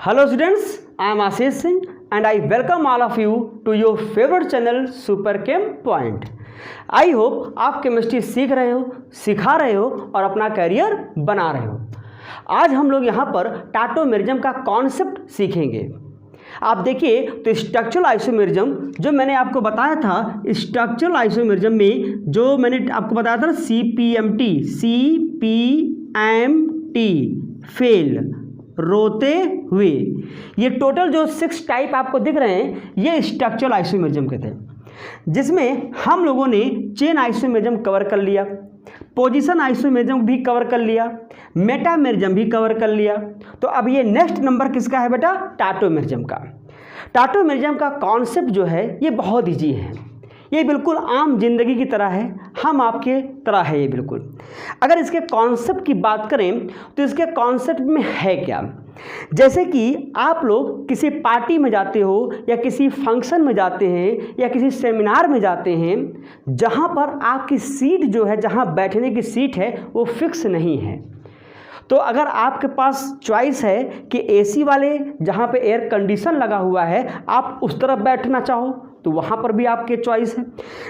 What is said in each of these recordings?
Hello students, I am Ashish Singh and I welcome all of you to your favorite channel Super Chem Point. I hope आप chemistry सीख रहे हो, सिखा रहे हो और अपना करियर बना रहे हो। आज हम लोग यहाँ पर टाटोमेरिज्म का कॉन्सेप्ट सीखेंगे। आप देखिए तो स्ट्रक्चरल आइसोमेरिज्म जो मैंने आपको बताया था, स्ट्रक्चरल आइसोमेरिज्म में जो मैंने आपको बताया था CPMT फेल रोते हुए, ये टोटल जो 6 टाइप आपको दिख रहे हैं ये स्ट्रक्चरल आइसोमेरिज्म के थे, जिसमें हम लोगों ने चेन आइसोमेरिज्म कवर कर लिया, पोजीशन आइसोमेरिज्म भी कवर कर लिया, मेटामेरिज्म भी कवर कर लिया। तो अब ये नेक्स्ट नंबर किसका है बेटा? टाटोमेरिज्म का। टाटोमेरिज्म का कॉन्सेप्ट जो है ये बहुत ईजी है, ये बिल्कुल आम जिंदगी की तरह है, हम आपके तरह है ये बिल्कुल। अगर इसके कॉन्सेप्ट की बात करें तो इसके कॉन्सेप्ट में है क्या, जैसे कि आप लोग किसी पार्टी में जाते हो या किसी फंक्शन में जाते हैं या किसी सेमिनार में जाते हैं, जहाँ पर आपकी सीट जो है, जहाँ बैठने की सीट है वो फिक्स नहीं है। तो अगर आपके पास चॉइस है कि एसी वाले जहाँ पे एयर कंडीशन लगा हुआ है आप उस तरफ बैठना चाहो तो वहाँ पर भी आपके चॉइस है,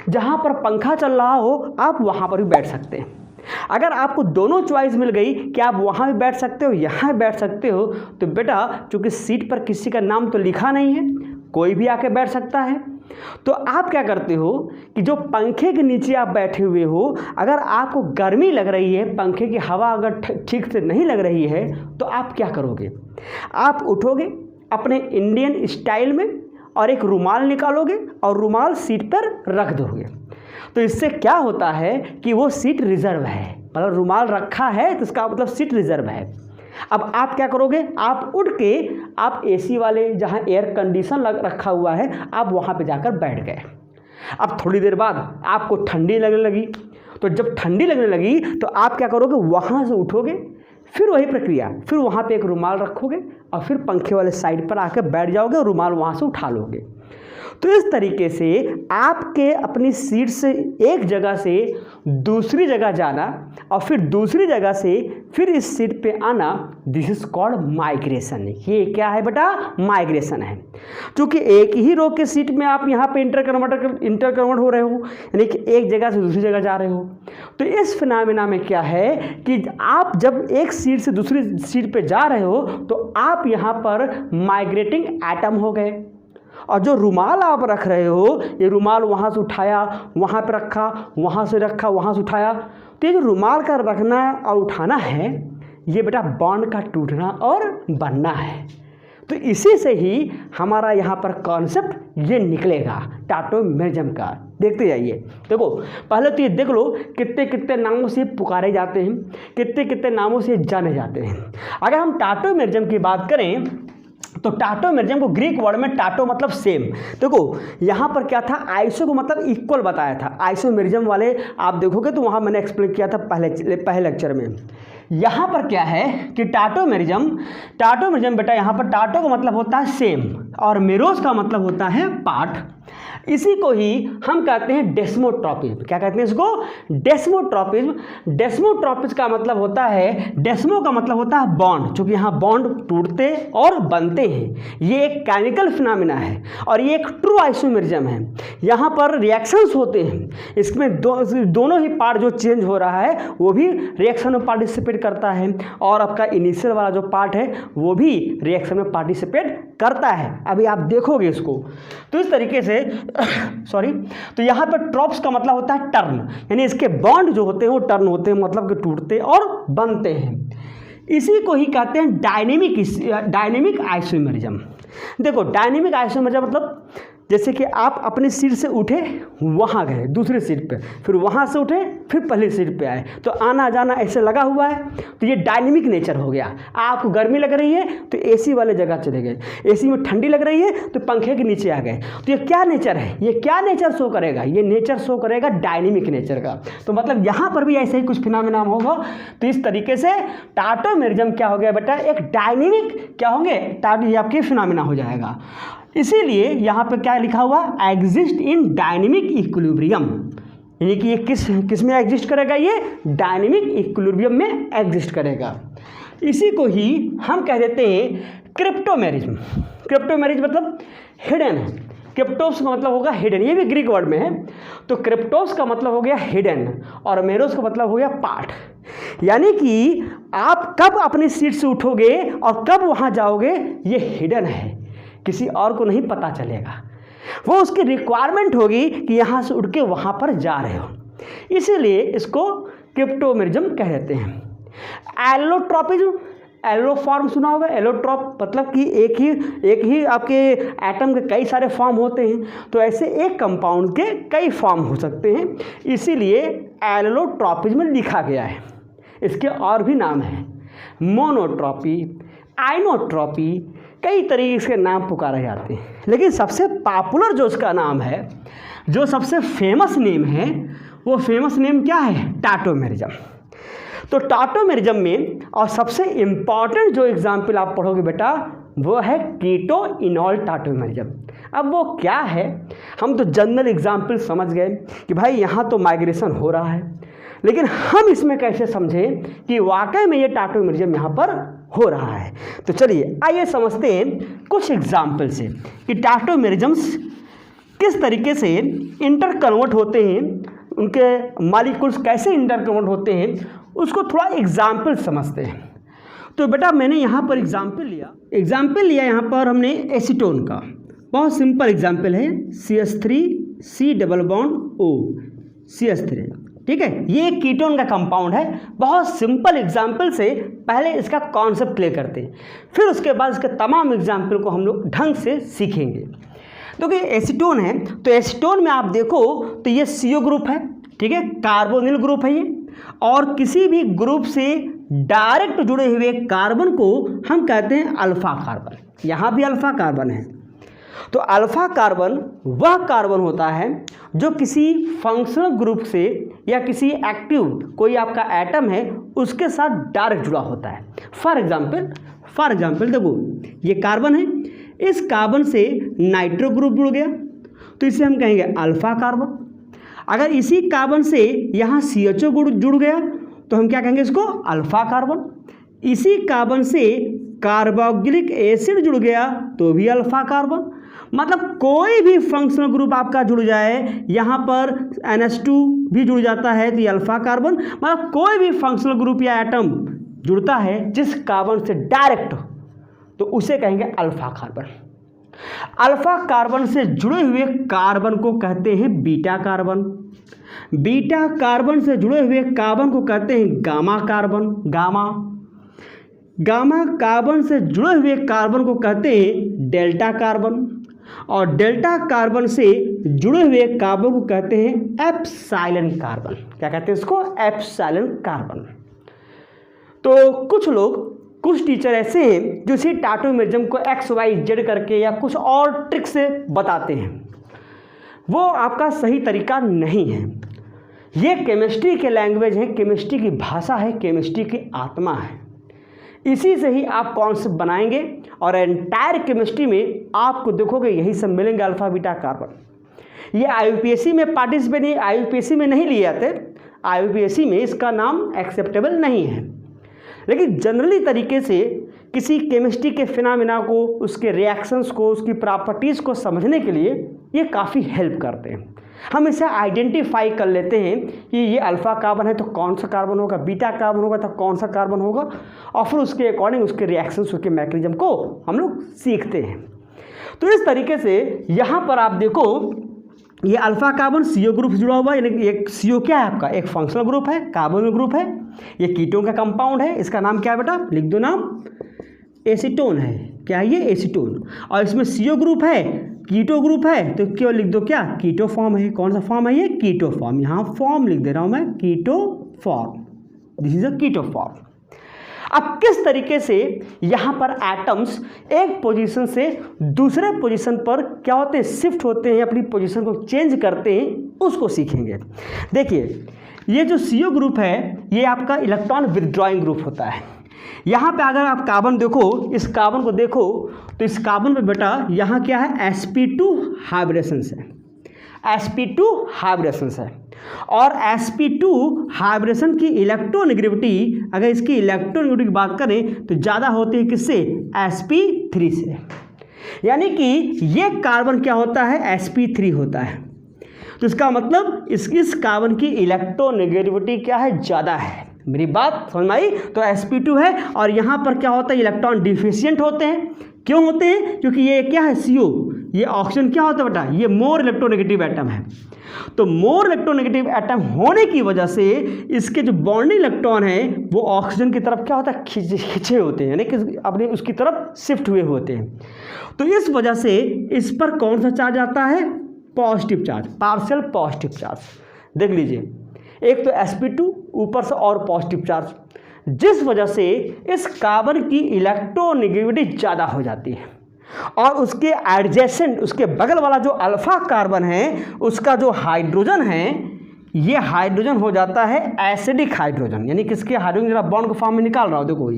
जहाँ पर पंखा चल रहा हो आप वहाँ पर भी बैठ सकते हैं। अगर आपको दोनों चॉइस मिल गई कि आप वहाँ भी बैठ सकते हो, यहाँ बैठ सकते हो, तो बेटा चूँकि सीट पर किसी का नाम तो लिखा नहीं है, कोई भी आके बैठ सकता है। तो आप क्या करते हो कि जो पंखे के नीचे आप बैठे हुए हो, अगर आपको गर्मी लग रही है, पंखे की हवा अगर ठीक से नहीं लग रही है, तो आप क्या करोगे? आप उठोगे अपने इंडियन स्टाइल में और एक रुमाल निकालोगे और रुमाल सीट पर रख दोगे। तो इससे क्या होता है कि वो सीट रिजर्व है, मतलब रुमाल रखा है तो इसका मतलब सीट रिजर्व है। अब आप क्या करोगे? आप उठ के आप एसी वाले जहाँ एयर कंडीशन रखा हुआ है आप वहाँ पे जाकर बैठ गए। अब थोड़ी देर बाद आपको ठंडी लगने लगी, तो जब ठंडी लगने लगी तो आप क्या करोगे? वहाँ से उठोगे, फिर वही प्रक्रिया, फिर वहाँ पे एक रुमाल रखोगे और फिर पंखे वाले साइड पर आकर बैठ जाओगे और रुमाल वहाँ से उठा लोगे। तो इस तरीके से आपके अपनी सीट से एक जगह से दूसरी जगह जाना और फिर दूसरी जगह से फिर इस सीट पे आना, दिस इज कॉल्ड माइग्रेशन। ये क्या है बेटा? माइग्रेशन है। क्योंकि एक ही रो के सीट में आप यहाँ पे इंटरकन्वर्ट हो रहे हो, यानी कि एक जगह से दूसरी जगह जा रहे हो। तो इस फिनोमेना में क्या है कि आप जब एक सीट से दूसरी सीट पे जा रहे हो तो आप यहाँ पर माइग्रेटिंग एटम हो गए। और जो रुमाल आप रख रहे हो, ये रुमाल वहाँ से उठाया, वहाँ पे रखा, वहाँ से रखा, वहाँ से उठाया, तो ये जो रुमाल का रखना और उठाना है ये बेटा बॉन्ड का टूटना और बनना है। तो इसी से ही हमारा यहाँ पर कॉन्सेप्ट ये निकलेगा टाटोमेरिज्म का। देखते जाइए। देखो पहले तो ये देख लो कितने कितने नामों से पुकारे जाते हैं, कितने कितने नामों से जाने जाते हैं। अगर हम टाटोमेरिज्म की बात करें तो टाटोमेरिज्म को ग्रीक वर्ड में टाटो मतलब सेम। देखो यहाँ पर क्या था, आइसो को मतलब इक्वल बताया था। आइसोमेरिज्म वाले आप देखोगे तो वहाँ मैंने एक्सप्लेन किया था पहले लेक्चर में। यहाँ पर क्या है कि टाटोमेरिज्म बेटा, यहाँ पर टाटो का मतलब होता है सेम और मेरोस का मतलब होता है पार्ट। इसी को ही हम कहते हैं डेस्मोट्रॉपिज्म। क्या कहते हैं इसको? डेस्मोट्रॉपिज्म। डेस्मोट्रॉपिज्म का मतलब होता है, डेस्मो का मतलब होता है बॉन्ड, क्योंकि यहाँ बॉन्ड टूटते और बनते हैं। ये एक केमिकल फिनोमेना है और ये एक ट्रू आइसोमेरिज्म है। यहाँ पर रिएक्शंस होते हैं, इसमें दोनों ही पार्ट जो चेंज हो रहा है वो भी रिएक्शन में पार्टिसिपेट करता है और आपका इनिशियल वाला जो पार्ट है वो भी रिएक्शन में पार्टिसिपेट करता है। अभी आप देखोगे इसको। तो इस तरीके से तो यहाँ पर ट्रॉप्स का मतलब होता है टर्न, यानी इसके बॉन्ड जो होते हैं वो टर्न होते हैं, मतलब कि टूटते और बनते हैं। इसी को ही कहते हैं डायनेमिक आइसोमेरिज्म। देखो डायनेमिक आइसोमेरिज्म मतलब जैसे कि आप अपनी सीट से उठे, वहाँ गए दूसरी सीट पे, फिर वहाँ से उठे, फिर पहली सीट पे आए, तो आना जाना ऐसे लगा हुआ है। तो ये डायनेमिक नेचर हो गया। आपको गर्मी लग रही है तो एसी वाले जगह चले गए, एसी में ठंडी लग रही है तो पंखे के नीचे आ गए। तो ये क्या नेचर है? ये क्या नेचर शो करेगा? ये नेचर शो करेगा डायनेमिक नेचर का। तो मतलब यहाँ पर भी ऐसे ही कुछ फिनोमेना होगा। तो इस तरीके से टाटोमेरिज्म क्या हो गया बेटा? एक डायनेमिक क्या होंगे? ये आपके फिनोमेना हो जाएगा। इसीलिए यहाँ पे क्या लिखा हुआ? एग्जिस्ट इन डायनेमिक इक्विलिब्रियम, यानी कि ये किस में एग्जिस्ट करेगा? ये डायनेमिक इक्विलिब्रियम में एग्जिस्ट करेगा। इसी को ही हम कह देते हैं क्रिप्टोमेरिज्म। क्रिप्टोमेरिज मतलब हिडन है, क्रिप्टोस का मतलब होगा हिडन, ये भी ग्रीक वर्ड में है। तो क्रिप्टोस का मतलब हो गया हिडन और मेरोस का मतलब हो गया पार्ट, यानी कि आप कब अपनी सीट से उठोगे और कब वहाँ जाओगे ये हिडन है, किसी और को नहीं पता चलेगा। वो उसकी रिक्वायरमेंट होगी कि यहाँ से उठ के वहाँ पर जा रहे हो, इसीलिए इसको क्रिप्टोमेरिज्म कह देते हैं। एलोट्रॉपिज्म, एलोफॉर्म सुना होगा, एलोट्रॉप मतलब कि एक ही आपके एटम के कई सारे फॉर्म होते हैं, तो ऐसे एक कंपाउंड के कई फॉर्म हो सकते हैं, इसीलिए एलोट्रॉपिज्म लिखा गया है। इसके और भी नाम हैं, मोनोट्रॉपी, आइनोट्रॉपी, कई तरीके के नाम पुकारे जाते हैं, लेकिन सबसे पॉपुलर जो उसका नाम है, जो सबसे फेमस नेम है, वो फेमस नेम क्या है? टाटोमेरिज्म। तो टाटोमेरिज्म में और सबसे इम्पॉर्टेंट जो एग्जाम्पल आप पढ़ोगे बेटा वो है कीटो इनॉल टाटोमेरिज्म। अब वो क्या है, हम तो जनरल एग्जाम्पल समझ गए कि भाई यहाँ तो माइग्रेशन हो रहा है, लेकिन हम इसमें कैसे समझें कि वाकई में ये टाटोमेरिज्म यहाँ पर हो रहा है। तो चलिए आइए समझते हैं कुछ एग्जाम्पल से कि टाटोमेरिज्म्स किस तरीके से इंटर कन्वर्ट होते हैं, उनके मॉलिक्यूल्स कैसे इंटर कन्वर्ट होते हैं, उसको थोड़ा एग्जाम्पल समझते हैं। तो बेटा मैंने यहाँ पर एग्जाम्पल लिया यहाँ पर हमने एसीटोन का, बहुत सिंपल एग्जाम्पल है, CH3 C++ O CH3, ठीक है। ये एक कीटोन का कंपाउंड है। बहुत सिंपल एग्जाम्पल से पहले इसका कॉन्सेप्ट क्लियर करते हैं, फिर उसके बाद इसके तमाम एग्जाम्पल को हम लोग ढंग से सीखेंगे। तो कि एसीटोन है, तो एसीटोन में आप देखो तो ये CO ग्रुप है, ठीक है, कार्बोनिल ग्रुप है ये, और किसी भी ग्रुप से डायरेक्ट जुड़े हुए कार्बन को हम कहते हैं अल्फा कार्बन। यहाँ भी अल्फा कार्बन है। तो अल्फा कार्बन वह कार्बन होता है जो किसी फंक्शनल ग्रुप से या किसी एक्टिव कोई आपका एटम है उसके साथ डायरेक्ट जुड़ा होता है। फॉर एग्जाम्पल देखो ये कार्बन है, इस कार्बन से नाइट्रो ग्रुप जुड़ गया तो इसे हम कहेंगे अल्फा कार्बन। अगर इसी कार्बन से यहाँ CHO जुड़ गया तो हम क्या कहेंगे, इसको अल्फा कार्बन। इसी कार्बन से कार्बोक्सिलिक एसिड जुड़ गया तो भी अल्फा कार्बन। मतलब कोई भी फंक्शनल ग्रुप आपका जुड़ जाए, यहाँ पर NH2 भी जुड़ जाता है तो ये अल्फा कार्बन। मतलब कोई भी फंक्शनल ग्रुप या एटम जुड़ता है जिस कार्बन से डायरेक्ट, तो उसे कहेंगे अल्फा कार्बन। अल्फा कार्बन से जुड़े हुए कार्बन को कहते हैं बीटा कार्बन। बीटा कार्बन से जुड़े हुए कार्बन को कहते हैं गामा कार्बन। गामा कार्बन से जुड़े हुए कार्बन को कहते हैं डेल्टा कार्बन, और डेल्टा कार्बन से जुड़े हुए कार्बन को कहते हैं एप्सिलॉन कार्बन। क्या कहते हैं इसको? Epsilon carbon. तो कुछ टीचर ऐसे हैं जो इसी टाटोमेरिज्म को XYZ करके या कुछ और ट्रिक से बताते हैं, वो आपका सही तरीका नहीं है। ये केमिस्ट्री के लैंग्वेज है, केमिस्ट्री की भाषा है, केमिस्ट्री की आत्मा है। इसी से ही आप कॉन्सेप्ट बनाएंगे और एंटायर केमिस्ट्री में आपको देखोगे यही सब मिलेंगे, अल्फा बीटा कार्बन। ये IUPAC में पार्टिसिपेट नहीं, IUPAC में नहीं लिए जाते, IUPAC में इसका नाम एक्सेप्टेबल नहीं है, लेकिन जनरली तरीके से किसी केमिस्ट्री के फिनोमेना को, उसके रिएक्शंस को, उसकी प्रॉपर्टीज़ को समझने के लिए ये काफ़ी हेल्प करते हैं। हम इसे आइडेंटिफाई कर लेते हैं कि ये अल्फा कार्बन है तो कौन सा कार्बन होगा, बीटा कार्बन होगा तो कौन सा कार्बन होगा, और फिर उसके अकॉर्डिंग उसके रिएक्शंस, उसके मैकेनिज्म को हम लोग सीखते हैं। तो इस तरीके से यहाँ पर आप देखो ये अल्फा कार्बन CO ग्रुप जुड़ा हुआ है, यानी एक CO क्या है आपका, एक फंक्शनल ग्रुप है, कार्बोनिल ग्रुप है। ये कीटोन का कंपाउंड है, इसका नाम क्या है बेटा, लिख दो नाम, एसीटोन है। क्या है ये? एसीटोन। और इसमें CO ग्रुप है, कीटो ग्रुप है, तो क्यों लिख दो क्या, कीटो फॉर्म है। कौन सा फॉर्म है ये? कीटो फॉर्म। यहाँ फॉर्म लिख दे रहा हूँ मैं, keto form, this is a keto form. अब किस तरीके से यहाँ पर एटम्स एक पोजीशन से दूसरे पोजीशन पर क्या होते हैं, शिफ्ट होते हैं, अपनी पोजीशन को चेंज करते हैं, उसको सीखेंगे। देखिए ये जो CO ग्रुप है ये आपका इलेक्ट्रॉन विथड्रॉइंग ग्रुप होता है। यहाँ पे अगर आप कार्बन देखो, इस कार्बन को देखो तो इस कार्बन पे बेटा यहाँ क्या है, sp2 हाइब्रिडेशंस है। sp2 हाइब्रिडेशन है। और sp2 हाइब्रिडेशन की इलेक्ट्रोनेगेटिविटी, अगर इसकी इलेक्ट्रोनेगेटिविटी की बात करें तो ज़्यादा होती है किससे? sp3 से। यानी कि ये कार्बन क्या होता है? sp3 होता है। तो इसका मतलब इस कार्बन की इलेक्ट्रोनेगेटिविटी क्या है? ज़्यादा है। मेरी बात समझ में आई? तो sp2 है और यहाँ पर क्या होता है? इलेक्ट्रॉन डिफिशियंट होते हैं। क्यों होते हैं? क्योंकि ये क्या है? CO, ये ऑक्सीजन क्या होता है बेटा? ये मोर इलेक्ट्रोनेगेटिव एटम है। तो मोर इलेक्ट्रोनेगेटिव एटम होने की वजह से इसके जो बॉन्डिंग इलेक्ट्रॉन हैं वो ऑक्सीजन की तरफ क्या होता है? खिंचे होते हैं, यानी कि अपने उसकी तरफ शिफ्ट हुए होते हैं। तो इस वजह से इस पर कौन सा चार्ज आता है? Positive charge, partial positive charge. देख लीजिए, एक तो sp2 ऊपर से और पॉजिटिव चार्ज, जिस वजह से इस कार्बन की इलेक्ट्रोनेगेटिविटी ज़्यादा हो जाती है। और उसके एडजेसेंट, उसके बगल वाला जो अल्फा कार्बन है, उसका जो हाइड्रोजन है, ये हाइड्रोजन हो जाता है एसिडिक हाइड्रोजन। यानी किसके हाइड्रोजन, जरा बॉन्ड को फॉर्म में निकाल रहा हो, देखो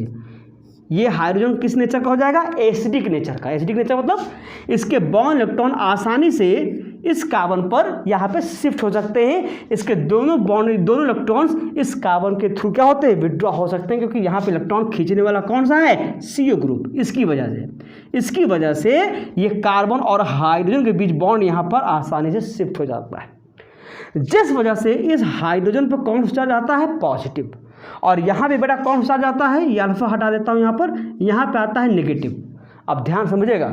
ये हाइड्रोजन किस नेचर का हो जाएगा? एसिडिक नेचर का। एसिडिक नेचर मतलब इसके बॉन्ड इलेक्ट्रॉन आसानी से इस कार्बन पर यहाँ पे शिफ्ट हो सकते हैं। इसके दोनों इलेक्ट्रॉन्स इस कार्बन के थ्रू क्या होते हैं? विड्रॉ हो सकते हैं, क्योंकि यहाँ पे इलेक्ट्रॉन खींचने वाला कौन सा है? CO group. इसकी वजह से ये कार्बन और हाइड्रोजन के बीच बॉन्ड यहाँ पर आसानी से शिफ्ट हो जाता है, जिस वजह से इस हाइड्रोजन पर कौन सा चार्ज आता है? पॉजिटिव। और यहाँ पे बेटा कौन सा चार्ज आता है? ये अल्फा हटा देता हूँ, यहाँ पे आता है नेगेटिव। अब ध्यान समझिएगा,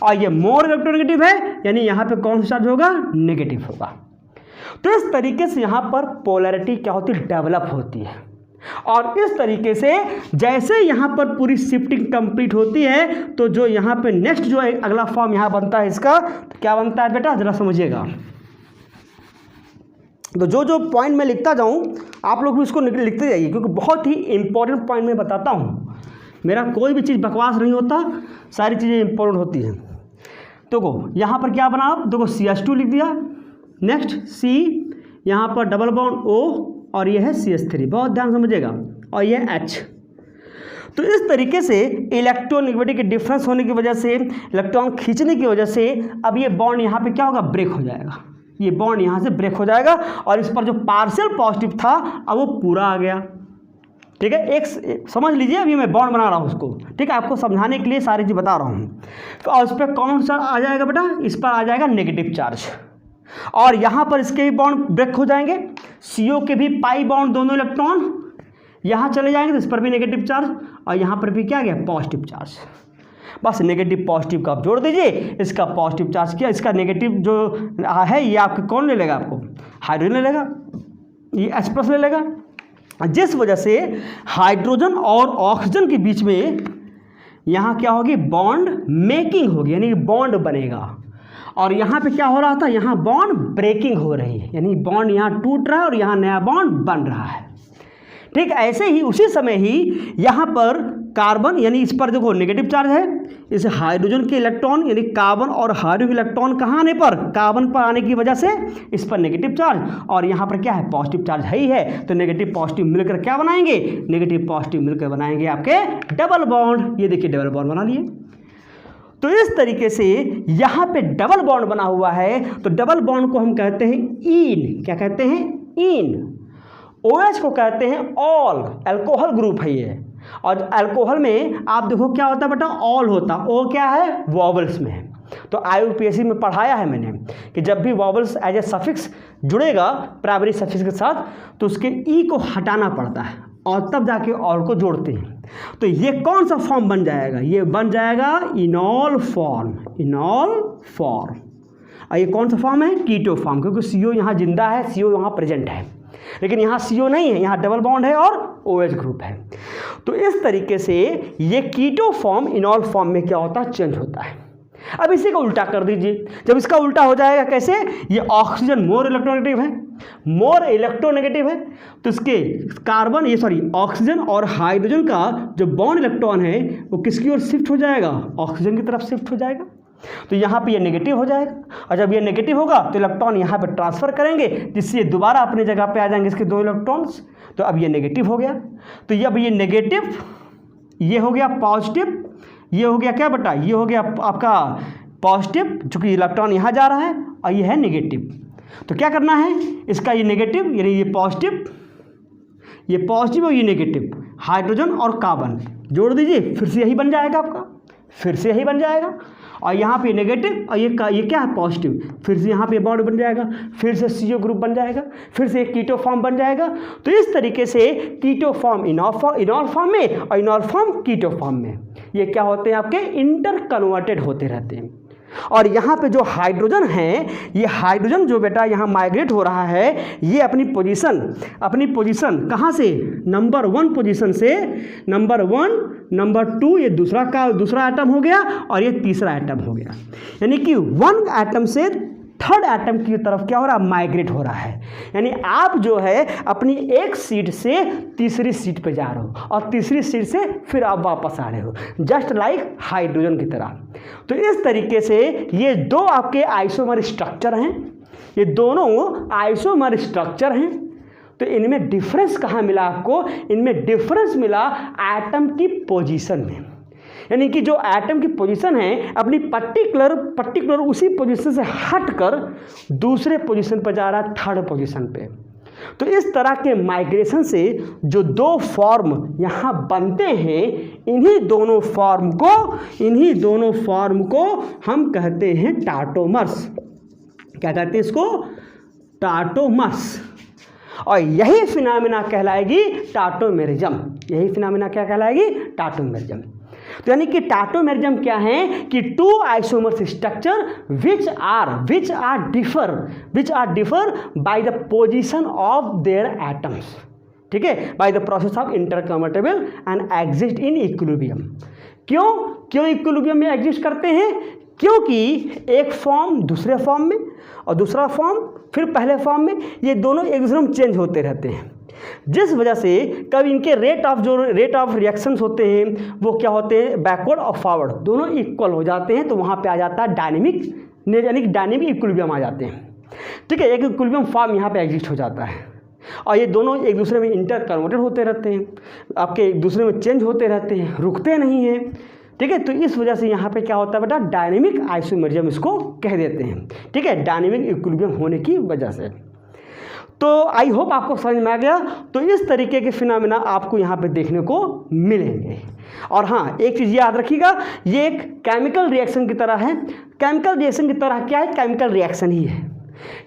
और ये मोर इलेक्ट्रोनेगेटिव है, यानी यहाँ पे कौन सा चार्ज होगा? नेगेटिव होगा। तो इस तरीके से यहाँ पर पोलैरिटी क्या होती है? डेवलप होती है। और इस तरीके से जैसे यहाँ पर पूरी शिफ्टिंग कंप्लीट होती है, तो जो यहाँ पे नेक्स्ट जो अगला फॉर्म यहाँ बनता है इसका, तो क्या बनता है बेटा? जरा समझिएगा। तो जो पॉइंट मैं लिखता जाऊँ, आप लोग भी उसको लिखते जाइए, क्योंकि बहुत ही इंपॉर्टेंट पॉइंट मैं बताता हूँ। मेरा कोई भी चीज़ बकवास नहीं होता, सारी चीज़ें इंपॉर्टेंट होती हैं। देखो यहाँ पर क्या बना? आप देखो CH2 लिख दिया, नेक्स्ट C, यहाँ पर डबल बॉन्ड O, और ये है CH3। बहुत ध्यान समझिएगा, और ये H। तो इस तरीके से इलेक्ट्रोनेगेटिविटी के डिफरेंस होने की वजह से, इलेक्ट्रॉन खींचने की वजह से, अब ये बॉन्ड यहाँ पे क्या होगा? ब्रेक हो जाएगा। ये बॉन्ड यहाँ से ब्रेक हो जाएगा, और इस पर जो पार्शियल पॉजिटिव था अब वो पूरा आ गया। ठीक है, एक समझ लीजिए, अभी मैं बॉन्ड बना रहा हूँ उसको, ठीक है, आपको समझाने के लिए सारी चीज़ बता रहा हूँ। तो और इस पर कौन सा आ जाएगा बेटा? इस पर आ जाएगा नेगेटिव चार्ज, और यहाँ पर इसके भी बॉन्ड ब्रेक हो जाएंगे। CO के भी पाई बॉन्ड, दोनों इलेक्ट्रॉन यहाँ चले जाएंगे, तो इस पर भी नेगेटिव चार्ज, और यहाँ पर भी क्या गया? Positive charge. बस नेगेटिव पॉजिटिव का आप जोड़ दीजिए, इसका पॉजिटिव चार्ज किया, इसका नेगेटिव जो है ये आपके कौन ले लेगा? आपको हाइड्रोजन ले लेगा, ये H+ ले लेगा, जिस वजह से हाइड्रोजन और ऑक्सीजन के बीच में यहाँ क्या होगी? बॉन्ड मेकिंग होगी, यानी बॉन्ड बनेगा। और यहाँ पे क्या हो रहा था? यहाँ बॉन्ड ब्रेकिंग हो रही है, यानी बॉन्ड यहाँ टूट रहा है और यहाँ नया बॉन्ड बन रहा है। ठीक, ऐसे ही उसी समय ही यहाँ पर कार्बन, यानी इस पर देखो नेगेटिव चार्ज है, इस हाइड्रोजन के इलेक्ट्रॉन, यानी कार्बन और हाइड्रोजन इलेक्ट्रॉन कहाँ आने पर? कार्बन पर आने की वजह से इस पर नेगेटिव चार्ज, और यहाँ पर क्या है? पॉजिटिव चार्ज है ही है। तो नेगेटिव पॉजिटिव मिलकर क्या बनाएंगे? नेगेटिव पॉजिटिव मिलकर बनाएंगे आपके डबल बॉन्ड। ये देखिए डबल बॉन्ड बना लिए। तो इस तरीके से यहाँ पे डबल बॉन्ड बना हुआ है, तो डबल बॉन्ड को हम कहते हैं ईन। क्या कहते हैं? ईन। OH को कहते हैं ऑल, अल्कोहल ग्रुप है ये। और अल्कोहल में आप देखो क्या होता है बेटा? ऑल होता। O क्या है? वॉवल्स में है। तो IUPAC में पढ़ाया है मैंने कि जब भी वॉवल्स एज ए सफिक्स जुड़ेगा प्राइमरी सफिक्स के साथ, तो उसके ई को हटाना पड़ता है और तब जाके ऑल को जोड़ते हैं। तो ये कौन सा फॉर्म बन जाएगा? ये बन जाएगा इनॉल फॉर्म। इनॉल फॉर्म। और ये कौन सा फॉर्म है? कीटो फॉर्म, क्योंकि CO यहाँ जिंदा है, CO यहाँ प्रेजेंट है, लेकिन यहाँ CO नहीं है, यहाँ डबल बॉन्ड है और OH ग्रुप है। तो इस तरीके से ये कीटो फॉर्म इनॉल फॉर्म में क्या होता है? चेंज होता है। अब इसी को उल्टा कर दीजिए। जब इसका उल्टा हो जाएगा कैसे? ये ऑक्सीजन मोर इलेक्ट्रोनेगेटिव है, मोर इलेक्ट्रोनेगेटिव है, तो इसके कार्बन ऑक्सीजन और हाइड्रोजन का जो बॉन्ड इलेक्ट्रॉन है वो किसकी ओर शिफ्ट हो जाएगा? ऑक्सीजन की तरफ शिफ्ट हो जाएगा। तो यहाँ पे ये नेगेटिव हो जाएगा, और जब ये नेगेटिव होगा तो इलेक्ट्रॉन यहाँ पे ट्रांसफर करेंगे, जिससे ये दोबारा अपनी जगह पे आ जाएंगे इसके दो इलेक्ट्रॉन्स। तो अब ये नेगेटिव हो गया, तो ये अब ये नेगेटिव, ये हो गया पॉजिटिव, ये हो गया क्या बेटा? ये हो गया आपका पॉजिटिव, चूँकि इलेक्ट्रॉन यहाँ जा रहा है, और ये है नेगेटिव। तो क्या करना है, इसका ये नेगेटिव यानी ये पॉजिटिव और ये नेगेटिव, हाइड्रोजन और कार्बन जोड़ दीजिए, फिर से यही बन जाएगा आपका, फिर से यही बन जाएगा। और यहाँ पे नेगेटिव और ये क्या है पॉजिटिव, फिर से यहाँ पे बॉन्ड बन जाएगा, फिर से CO ग्रुप बन जाएगा, फिर से एक कीटो फॉर्म बन जाएगा। तो इस तरीके से कीटो फॉर्म इनॉल फॉर्म में और इनॉल फॉर्म कीटो फॉर्म में ये क्या होते हैं आपके इंटर कन्वर्टेड होते रहते हैं। और यहाँ पे जो हाइड्रोजन है, ये हाइड्रोजन जो बेटा यहाँ माइग्रेट हो रहा है, ये अपनी पोजीशन कहाँ से, नंबर 1 पोजीशन से नंबर 1, नंबर 2 ये दूसरा एटम हो गया और ये तीसरा एटम हो गया, यानी कि 1 एटम से 3rd एटम की तरफ क्या हो रहा है, माइग्रेट हो रहा है। यानी आप जो है अपनी एक सीट से तीसरी सीट पे जा रहे हो और तीसरी सीट से फिर आप वापस आ रहे हो, जस्ट लाइक हाइड्रोजन की तरह। तो इस तरीके से ये 2 आपके आइसोमर स्ट्रक्चर हैं, ये दोनों आइसोमर स्ट्रक्चर हैं। तो इनमें डिफरेंस कहाँ मिला आपको, इनमें डिफरेंस मिला एटम की पोजीशन में, यानी कि जो एटम की पोजीशन है अपनी पर्टिकुलर उसी पोजीशन से हटकर दूसरे पोजीशन पर जा रहा है, 3rd पोजीशन पे। तो इस तरह के माइग्रेशन से जो 2 फॉर्म यहाँ बनते हैं, इन्हीं दोनों फॉर्म को हम कहते हैं टाटोमर्स। क्या कहते हैं इसको, टाटोमर्स। और यही फिनोमेना कहलाएगी टाटोमेरिज्म। यही फिनोमेना क्या कहलाएगी, टाटोमेरिज्म। तो यानी कि टाटोमेरिज्म क्या है कि 2 isomers structure which are differ by the position of their atoms, ठीक है, by the process of interconvertible and exist in equilibrium. क्यों इक्विलिब्रियम में एग्जिस्ट करते हैं, क्योंकि एक फॉर्म दूसरे फॉर्म में और दूसरा फॉर्म फिर पहले फॉर्म में, ये दोनों एक दूसरे में चेंज होते रहते हैं, जिस वजह से कभी इनके रेट ऑफ रिएक्शंस होते हैं वो क्या होते हैं, बैकवर्ड और फॉरवर्ड दोनों इक्वल हो जाते हैं। तो वहाँ पे आ जाता है डायनेमिक इक्विलिब्रियम आ जाते हैं, ठीक है, एक इक्विलिब्रियम फॉर्म यहाँ पे एग्जिस्ट हो जाता है और ये दोनों एक दूसरे में इंटर कन्वर्टेड होते रहते हैं, आपके एक दूसरे में चेंज होते रहते हैं, रुकते नहीं हैं, ठीक है। तो इस वजह से यहाँ पे क्या होता है बेटा, डायनेमिक आइसोमेरिज्म इसको कह देते हैं, ठीक है, डायनेमिक इक्विलिब्रियम होने की वजह से। तो आई होप आपको समझ में आ गया। तो इस तरीके के फिनोमेना आपको यहाँ पे देखने को मिलेंगे। और हाँ, एक चीज़ याद रखिएगा, ये एक केमिकल रिएक्शन की तरह है। केमिकल रिएक्शन की तरह क्या है, केमिकल रिएक्शन ही है।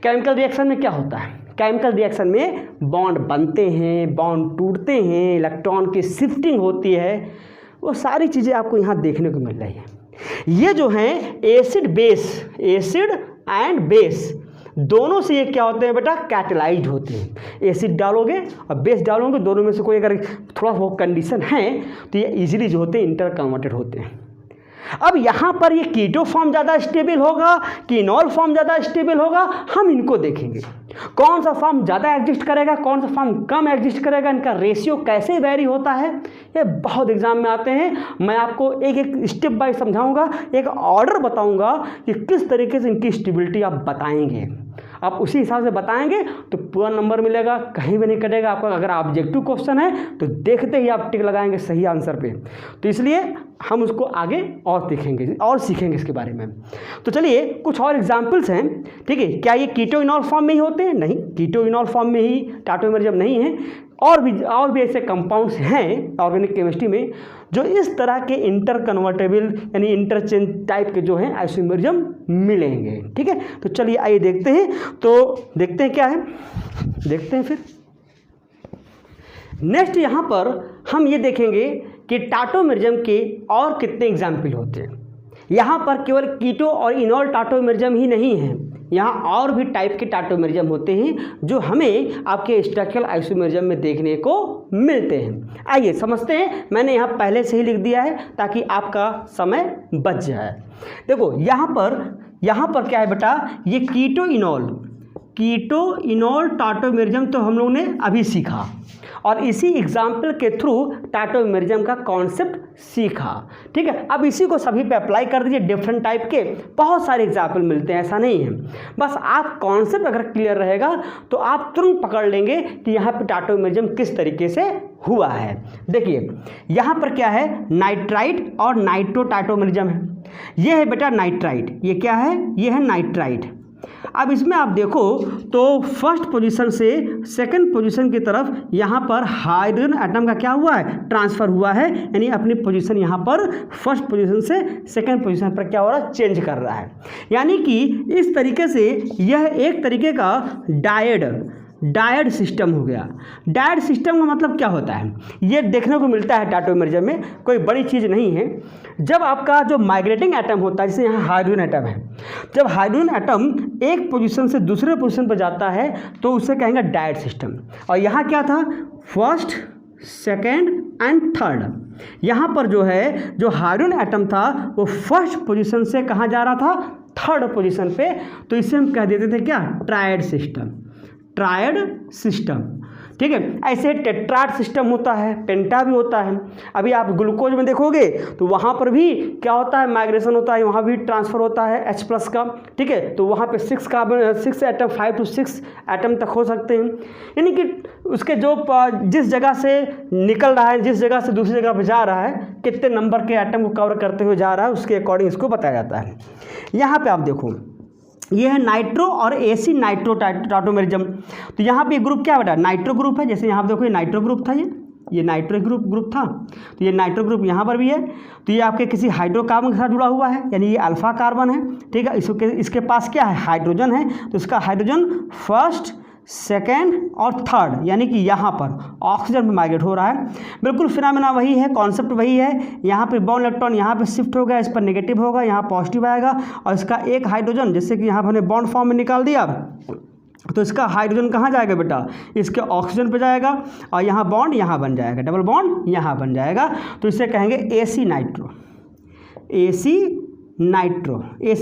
केमिकल रिएक्शन में क्या होता है, केमिकल रिएक्शन में बॉन्ड बनते हैं, बॉन्ड टूटते हैं, इलेक्ट्रॉन की शिफ्टिंग होती है, वो सारी चीज़ें आपको यहाँ देखने को मिल रही है। ये जो हैं एसिड एंड बेस दोनों से ये क्या होते हैं बेटा, कैटलाइज्ड होते हैं। एसिड डालोगे और बेस डालोगे, दोनों में से कोई अगर थोड़ा वो कंडीशन है तो ये इजीली जो होते हैं इंटर कन्वर्टेड होते हैं। अब यहाँ पर ये कीटो फॉर्म ज़्यादा स्टेबल होगा कि इनॉल फॉर्म ज़्यादा स्टेबल होगा, हम इनको देखेंगे। कौन सा फॉर्म ज़्यादा एग्जिस्ट करेगा, कौन सा फॉर्म कम एग्जिस्ट करेगा, इनका रेशियो कैसे वेरी होता है, ये बहुत एग्जाम में आते हैं। मैं आपको एक एक स्टेप बाय समझाऊंगा, एक ऑर्डर बताऊंगा कि किस तरीके से इनकी स्टेबिलिटी आप बताएंगे। आप उसी हिसाब से बताएंगे तो पूरा नंबर मिलेगा, कहीं भी नहीं कटेगा आपका। अगर ऑब्जेक्टिव क्वेश्चन है तो देखते ही आप टिक लगाएंगे सही आंसर पे। तो इसलिए हम उसको आगे और देखेंगे और सीखेंगे इसके बारे में। तो चलिए कुछ और एग्जाम्पल्स हैं, ठीक है। क्या ये कीटो इनॉल फॉर्म में ही होते हैं? नहीं, कीटो इनॉल फॉर्म में ही टाटोमेरिज्म नहीं है। और भी ऐसे कंपाउंड्स हैं ऑर्गेनिक केमिस्ट्री में जो इस तरह के इंटर कन्वर्टेबल यानी इंटरचेंज टाइप के जो हैं आइसोमेरिज्म मिलेंगे, ठीक है। तो चलिए आइए देखते हैं। तो देखते हैं क्या है, देखते हैं फिर नेक्स्ट यहाँ पर हम ये देखेंगे कि टाटोमेरिज्म के और कितने एग्जाम्पल होते हैं। यहाँ पर केवल कीटो और इनॉल टाटोमेरिज्म ही नहीं है, यहाँ और भी टाइप के टाटोमेरिज्म होते हैं जो हमें आपके स्ट्रक्चरल आइसोमेरिज्म में देखने को मिलते हैं। आइए समझते हैं। मैंने यहाँ पहले से ही लिख दिया है ताकि आपका समय बच जाए। देखो यहाँ पर क्या है बेटा, ये कीटो इनॉल टाटोमेरिज्म तो हम लोगों ने अभी सीखा और इसी एग्जाम्पल के थ्रू टाटोमेरिज्म का कॉन्सेप्ट सीखा, ठीक है। अब इसी को सभी पे अप्लाई कर दीजिए। डिफरेंट टाइप के बहुत सारे एग्जाम्पल मिलते हैं, ऐसा नहीं है। बस आप कॉन्सेप्ट अगर क्लियर रहेगा तो आप तुरंत पकड़ लेंगे कि यहाँ पे टाटोमेरिज्म किस तरीके से हुआ है। देखिए यहाँ पर क्या है, नाइट्राइट और नाइट्रो टाटोमेरिज्म है। ये है बेटा नाइट्राइट, ये क्या है, ये है नाइट्राइट। अब इसमें आप देखो तो फर्स्ट पोजीशन से सेकंड पोजीशन की तरफ यहाँ पर हाइड्रोजन एटम का क्या हुआ है, ट्रांसफ़र हुआ है, यानी अपनी पोजीशन यहाँ पर फर्स्ट पोजीशन से सेकंड पोजीशन पर क्या हो रहा है, चेंज कर रहा है। यानी कि इस तरीके से यह एक तरीके का डायड सिस्टम हो गया। डायड सिस्टम का मतलब क्या होता है, ये देखने को मिलता है टाटोमेरिज्म में, कोई बड़ी चीज़ नहीं है। जब आपका जो माइग्रेटिंग एटम होता है, जैसे यहाँ हाइड्रोजन एटम है, जब हाइड्रोजन एटम एक पोजीशन से दूसरे पोजीशन पर जाता है तो उसे कहेंगे डायड सिस्टम। और यहाँ क्या था, फर्स्ट सेकेंड एंड थर्ड। यहाँ पर जो है जो हाइड्रोजन एटम था वो फर्स्ट पोजीशन से कहाँ जा रहा था, थर्ड पोजीशन पे, तो इसे हम कह देते थे क्या, ट्रायड सिस्टम। ठीक है, ऐसे टेट्राड सिस्टम होता है, पेंटा भी होता है। अभी आप ग्लूकोज में देखोगे तो वहाँ पर भी क्या होता है, माइग्रेशन होता है, वहाँ भी ट्रांसफ़र होता है H+ का। ठीक है, तो वहाँ पे 6 एटम 5 to 6 एटम तक हो सकते हैं। यानी कि उसके जो जिस जगह से निकल रहा है, जिस जगह से दूसरी जगह पर जा रहा है, कितने नंबर के एटम को कवर करते हुए जा रहा है, उसके अकॉर्डिंग इसको बताया जाता है। यहाँ पर आप देखो, ये है नाइट्रो और एसी नाइट्रो टाटोमेरिज्म। तो यहाँ पे ग्रुप क्या बेटा, नाइट्रो ग्रुप है। जैसे यहाँ पे देखो ये नाइट्रो ग्रुप था, ये नाइट्रो ग्रुप था, तो ये नाइट्रो ग्रुप यहाँ पर भी है। तो ये आपके किसी हाइड्रोकार्बन के साथ जुड़ा हुआ है, यानी ये अल्फा कार्बन है। ठीक है, इसके पास क्या है, हाइड्रोजन है, तो इसका हाइड्रोजन फर्स्ट सेकेंड और थर्ड, यानी कि यहाँ पर ऑक्सीजन में माइग्रेट हो रहा है। बिल्कुल फिनोमेना वही है, कॉन्सेप्ट वही है। यहाँ पे बॉन्ड इलेक्ट्रॉन यहाँ पे शिफ्ट होगा, इस पर नेगेटिव होगा, यहाँ पॉजिटिव आएगा, और इसका एक हाइड्रोजन, जैसे कि यहाँ पर हमने बॉन्ड फॉर्म में निकाल दिया, तो इसका हाइड्रोजन कहाँ जाएगा बेटा, इसके ऑक्सीजन पे जाएगा, और यहाँ बॉन्ड यहाँ बन जाएगा, डबल बॉन्ड यहाँ बन जाएगा। तो इसे कहेंगे एसी नाइट्रो। एसी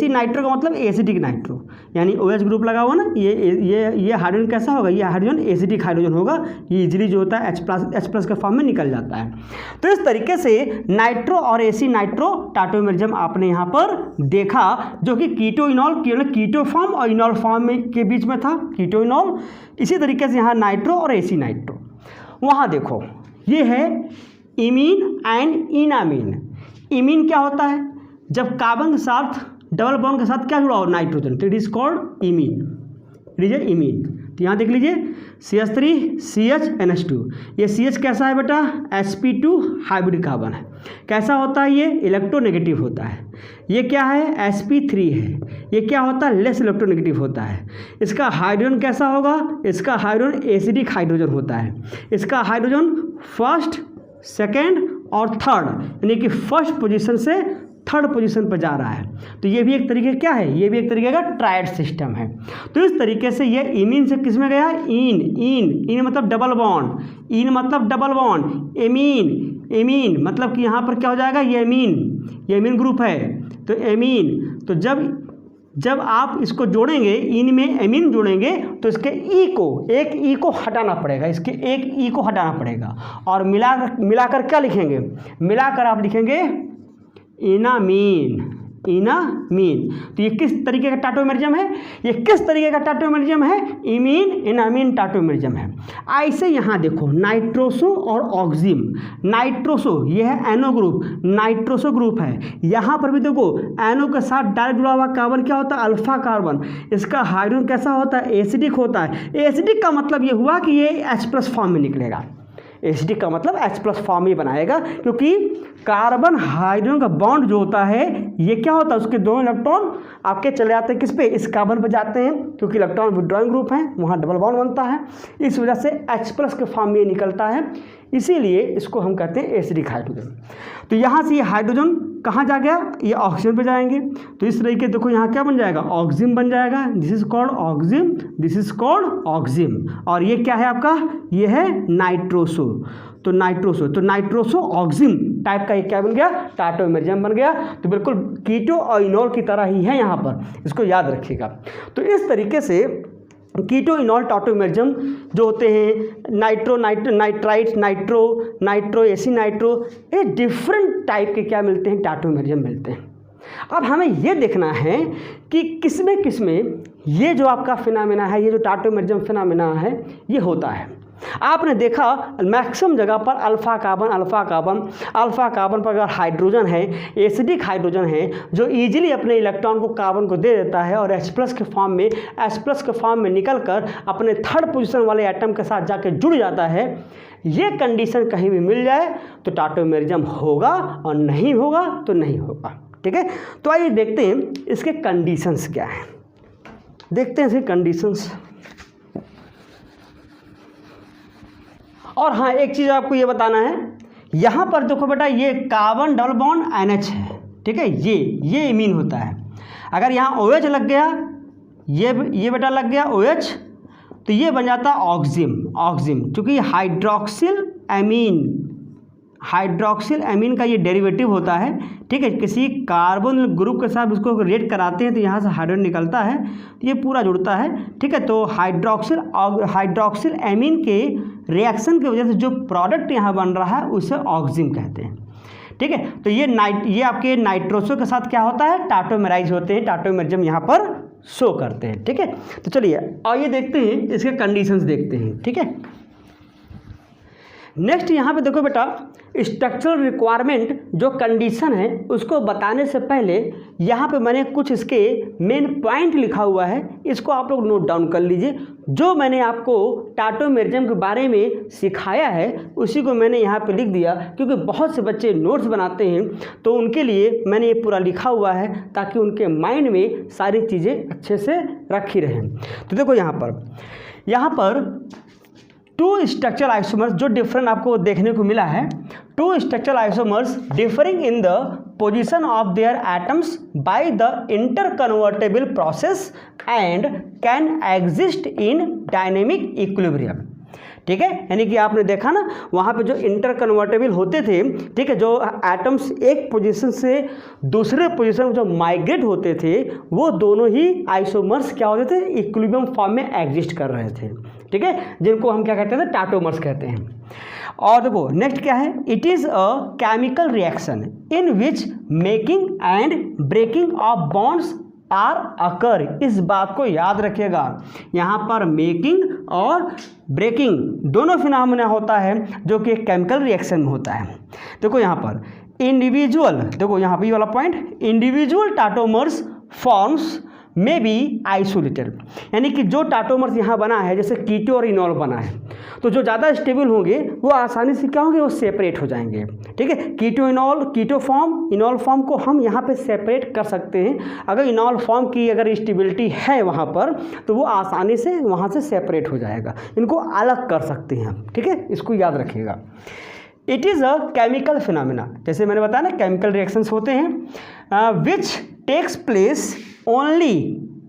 नाइट्रो का मतलब एसिडिक नाइट्रो, यानी OH ग्रुप लगा हुआ ना, ये हाइड्रोजन कैसा होगा, ये हाइड्रोजन एसिडिक हाइड्रोजन होगा, ये इजीली जो होता है H+ के फॉर्म में निकल जाता है। तो इस तरीके से नाइट्रो और एसी नाइट्रो टाटोमेरिज्म आपने यहाँ पर देखा, जो कि कीटो फॉर्म और इनॉल फॉर्म के बीच में था, कीटो इनॉल। इसी तरीके से यहाँ नाइट्रो और एसी नाइट्रो। वहाँ देखो ये है इमीन एंड इनामीन। इमीन क्या होता है, जब कार्बन के साथ डबल बॉन्ड के साथ क्या जुड़ा हो, नाइट्रोजन, तो it is called imine, imine. तो यहाँ देख लीजिए CH3 CH NH2, ये CH कैसा है बेटा, sp2 हाइब्रिड कार्बन है। कैसा होता है, ये इलेक्ट्रोनेगेटिव होता है। ये क्या है, sp3 है, ये क्या होता है, लेस इलेक्ट्रोनेगेटिव होता है। इसका हाइड्रोजन कैसा होगा, इसका हाइड्रोजन एसिडिक हाइड्रोजन होता है। इसका हाइड्रोजन फर्स्ट सेकेंड और थर्ड, यानी कि फर्स्ट पोजीशन से थर्ड पोजीशन पर जा रहा है। तो ये भी एक तरीके क्या है, ये भी एक तरीके का ट्रायड सिस्टम है। तो इस तरीके से ये इमीन से किस में गया, इन मतलब डबल बॉन्ड, इन मतलब डबल बॉन्ड, एमीन मतलब कि यहाँ पर क्या हो जाएगा, ये एमीन ग्रुप है। तो एमीन, तो जब आप इसको जोड़ेंगे, इन में एमीन जोड़ेंगे, तो इसके एक ई को हटाना पड़ेगा, इसके एक ई को हटाना पड़ेगा, और मिलाकर क्या लिखेंगे, मिलाकर आप लिखेंगे इनामीन। तो ये किस तरीके का टाटोमेरिज्म है, ये किस तरीके का टाटोमेरिज्म है, इमीन इनामीन टाटोमेरिज्म है। ऐसे यहाँ देखो नाइट्रोसो और ऑक्सिम। नाइट्रोसो ये है एनो ग्रुप, नाइट्रोसो ग्रुप है। यहाँ पर भी देखो एनो के साथ डायरेक्ट जुड़ा हुआ कार्बन क्या होता है, अल्फा कार्बन। इसका हाइड्रोजन कैसा होता है, एसिडिक होता है। एसिडिक का मतलब ये हुआ कि ये H+ फॉर्म में निकलेगा। एसिडिक का मतलब H+ फॉर्म ही बनाएगा, क्योंकि कार्बन हाइड्रोजन का बॉन्ड जो होता है, ये क्या होता है, उसके दोनों इलेक्ट्रॉन आपके चले जाते हैं किस पे, इस कार्बन पे जाते हैं, क्योंकि इलेक्ट्रॉन विड्रॉइंग ग्रुप है, वहाँ डबल बॉन्ड बनता है। इस वजह से H+ के फॉर्म में ये निकलता है, इसीलिए इसको हम कहते हैं एसिडिक हाइड्रोजन। तो यहाँ से ये हाइड्रोजन कहाँ जा गया, ये ऑक्सीजन पे जाएंगे। तो इस तरीके देखो यहाँ क्या बन जाएगा, ऑक्सिम बन जाएगा। This is called oxime, this is called oxime. और ये क्या है आपका, ये है नाइट्रोसो। तो नाइट्रोसो ऑक्सिम टाइप का ये क्या बन गया, टाटोमेरिज्म बन गया। तो बिल्कुल कीटो और इनोल की तरह ही है यहाँ पर, इसको याद रखिएगा। तो इस तरीके से कीटो इनॉल टाटोमेरिज्म जो होते हैं, नाइट्राइट नाइट्रो एसी नाइट्रो, ये डिफरेंट टाइप के क्या मिलते हैं, टाटोमेरिज्म मिलते हैं। अब हमें ये देखना है कि किसमें ये जो आपका फिनोमेना है, ये जो टाटोमेरिज्म फिनोमेना है, ये होता है। आपने देखा मैक्सिमम जगह पर अल्फा कार्बन पर अगर हाइड्रोजन है, एसिडिक हाइड्रोजन है, जो इजीली अपने इलेक्ट्रॉन को कार्बन को दे देता है और H+ के फॉर्म में निकलकर अपने थर्ड पोजीशन वाले एटम के साथ जाके जुड़ जाता है, ये कंडीशन कहीं भी मिल जाए तो टाटोमेरिज्म होगा और नहीं होगा तो नहीं होगा। ठीक है, तो आइए देखते हैं इसके कंडीशंस क्या हैं। देखते हैं इसके कंडीशंस। और हाँ, एक चीज़ आपको ये बताना है, यहाँ पर देखो बेटा, ये कार्बन डबल बॉन्ड NH है। ठीक है, ये इमीन होता है। अगर यहाँ OH लग गया, ये बेटा लग गया OH, तो ये बन जाता ऑक्सिम, क्योंकि हाइड्रोक्सिल एमीन का ये डेरिवेटिव होता है। ठीक है, किसी कार्बन ग्रुप के साथ उसको रिएक्ट कराते हैं तो यहाँ से हाइड्रोजन निकलता है, तो ये पूरा जुड़ता है। ठीक है, तो हाइड्रोक्सिल एमीन के रिएक्शन की वजह से जो प्रोडक्ट यहाँ बन रहा है उसे ऑक्सिम कहते हैं। ठीक है, तो ये आपके नाइट्रोसो के साथ क्या होता है, टाटोमेराइज होते हैं, टाटोमेरिज्म यहाँ पर शो करते हैं। ठीक है, तो चलिए आइए देखते हैं इसके कंडीशंस देखते हैं। ठीक है, नेक्स्ट यहाँ पे देखो बेटा, स्ट्रक्चरल रिक्वायरमेंट जो कंडीशन है उसको बताने से पहले यहाँ पे मैंने कुछ इसके मेन पॉइंट लिखा हुआ है, इसको आप लोग नोट डाउन कर लीजिए। जो मैंने आपको टाटोमेरिज्म के बारे में सिखाया है उसी को मैंने यहाँ पे लिख दिया, क्योंकि बहुत से बच्चे नोट्स बनाते हैं तो उनके लिए मैंने ये पूरा लिखा हुआ है ताकि उनके माइंड में सारी चीज़ें अच्छे से रखी रहें। तो देखो यहाँ पर 2 स्ट्रक्चरल आइसोमर्स जो डिफरेंट आपको देखने को मिला है। 2 structural isomers differing in the position of their atoms by the interconvertible process and can exist in dynamic equilibrium. ठीक है, यानी कि आपने देखा ना वहाँ पे जो इंटरकन्वर्टेबल होते थे, ठीक है, जो एटम्स एक पोजीशन से दूसरे पोजीशन में जो माइग्रेट होते थे वो दोनों ही आइसोमर्स क्या होते थे, इक्विलिब्रियम फॉर्म में एग्जिस्ट कर रहे थे। ठीक है, जिनको हम क्या कहते थे, टाटोमर्स कहते हैं। और देखो नेक्स्ट क्या है, it is a chemical reaction in which making and breaking of bonds are occur. इस बात को याद रखिएगा, यहाँ पर मेकिंग और ब्रेकिंग दोनों फिनोमेना होता है जो कि एक केमिकल रिएक्शन में होता है। देखो यहाँ पर इंडिविजुअल, देखो यहाँ पर ये वाला पॉइंट, इंडिविजुअल टाटोमर्स फॉर्म्स में बी आइसोलेटेड, यानी कि जो टाटोमर्स यहाँ बना है, जैसे कीटो और इनॉल बना है, तो जो ज़्यादा स्टेबल होंगे वो आसानी से क्या होंगे, वो सेपरेट हो जाएंगे। ठीक है, कीटो फॉर्म इनॉल फॉर्म को हम यहाँ पे सेपरेट कर सकते हैं। अगर इनॉल फॉर्म की अगर स्टेबिलिटी है वहाँ पर तो वो आसानी से वहाँ से सेपरेट हो जाएगा, इनको अलग कर सकते हैं हम। ठीक है, इसको याद रखिएगा। It is a chemical phenomena, जैसे मैंने बताया ना केमिकल रिएक्शंस होते हैं which takes place only